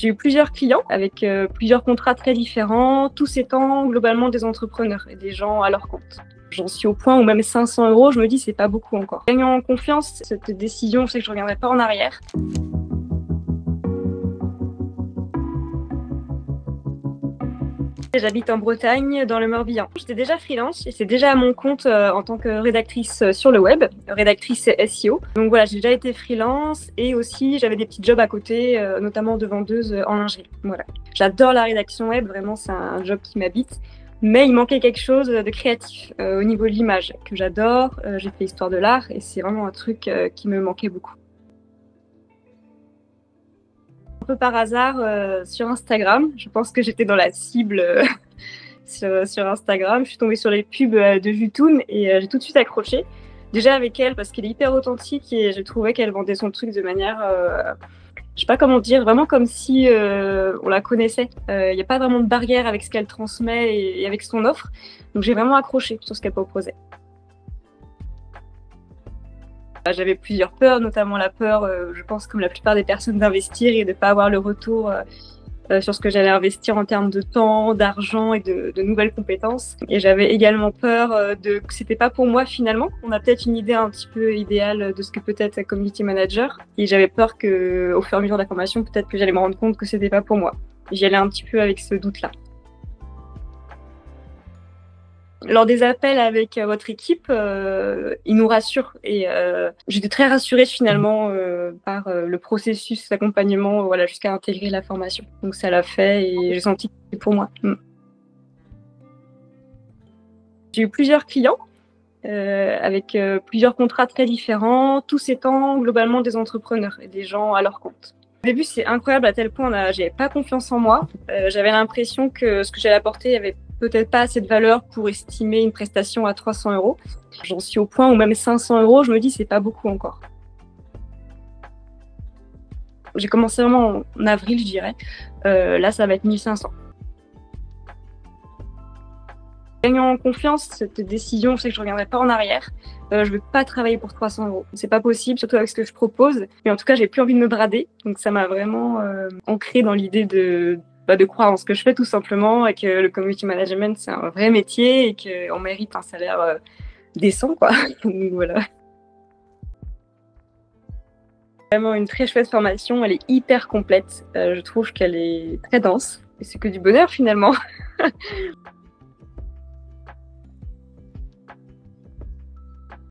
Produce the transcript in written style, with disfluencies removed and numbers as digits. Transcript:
J'ai eu plusieurs clients avec plusieurs contrats très différents, tous étant globalement des entrepreneurs et des gens à leur compte. J'en suis au point où même 500 €, je me dis c'est pas beaucoup encore. Gagnant en confiance, cette décision, je sais que je reviendrai pas en arrière. J'habite en Bretagne, dans le Morbihan. J'étais déjà freelance, j'étais déjà à mon compte en tant que rédactrice sur le web, rédactrice SEO. Donc voilà, j'ai déjà été freelance et aussi j'avais des petits jobs à côté, notamment de vendeuse en lingerie. Voilà. J'adore la rédaction web, vraiment c'est un job qui m'habite. Mais il manquait quelque chose de créatif au niveau de l'image que j'adore. J'ai fait histoire de l'art et c'est vraiment un truc qui me manquait beaucoup. Un peu par hasard sur Instagram, je pense que j'étais dans la cible sur Instagram. Je suis tombée sur les pubs de Jutoun et j'ai tout de suite accroché. Déjà avec elle parce qu'elle est hyper authentique et je trouvais qu'elle vendait son truc de manière, je sais pas comment dire, vraiment comme si on la connaissait. Il n'y a pas vraiment de barrière avec ce qu'elle transmet et avec son offre. Donc j'ai vraiment accroché sur ce qu'elle proposait. J'avais plusieurs peurs, notamment la peur, je pense comme la plupart des personnes, d'investir et de ne pas avoir le retour sur ce que j'allais investir en termes de temps, d'argent et de nouvelles compétences. Et j'avais également peur que c'était pas pour moi finalement. On a peut-être une idée un petit peu idéale de ce que peut être un community manager. Et j'avais peur que, au fur et à mesure de la formation, peut-être que j'allais me rendre compte que c'était pas pour moi. J'y allais un petit peu avec ce doute-là. Lors des appels avec votre équipe, ils nous rassurent et j'étais très rassurée finalement par le processus d'accompagnement, voilà, jusqu'à intégrer la formation. Donc ça l'a fait et j'ai senti que c'était pour moi. J'ai eu plusieurs clients avec plusieurs contrats très différents, tous étant globalement des entrepreneurs et des gens à leur compte. Au début, c'est incroyable à tel point j'avais pas confiance en moi. J'avais l'impression que ce que j'allais apporter avait peut-être pas assez de valeur pour estimer une prestation à 300 €. J'en suis au point où même 500 €, je me dis c'est pas beaucoup encore. J'ai commencé vraiment en avril, je dirais. Là, ça va être 1500. Gagnant en confiance, cette décision, je sais que je reviendrai pas en arrière. Je veux pas travailler pour 300 €. C'est pas possible, surtout avec ce que je propose. Mais en tout cas, j'ai plus envie de me brader. Donc ça m'a vraiment ancré dans l'idée de croire en ce que je fais tout simplement et que le community management, c'est un vrai métier et qu'on mérite un salaire décent, quoi. Donc voilà. Vraiment une très chouette formation. Elle est hyper complète. Je trouve qu'elle est très dense. Et c'est que du bonheur finalement.